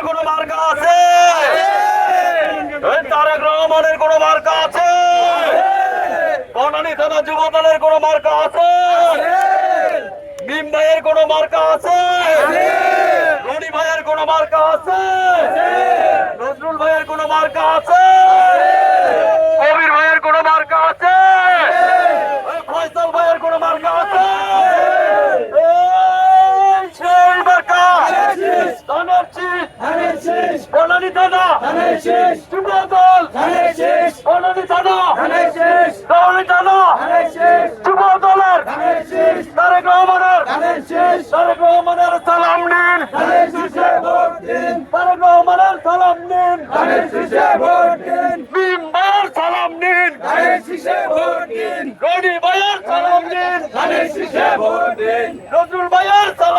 কোন মার্কা আছে? তারেক রহমানের কোন মার্কা আছে? বনানী থানা যুব দলের কোন মার্কা আছে? মিম ভাইয়ের কোন মার্কা আছে? রনি ভাইয়ের কোন মার্কা আছে? নজরুল ভাইয়ের কোন মার্কা আছে? কবির ভাইয়ের কোন মার্কা আছে? ফয়সাল ভাইয়ের কোন মার্কা আছে? সেই মার্কা বনানী থানা যুব দল, বনানী থানা দৌড়ি থানা যুব দলের তারেক রহমানের সালাম নিন, তারেক রহমানের সালাম নিন, মিম ভাইয়ের সালাম নিন, রনি ভাইয়ের সালাম নিন, নজরুল ভাইয়ের সালাম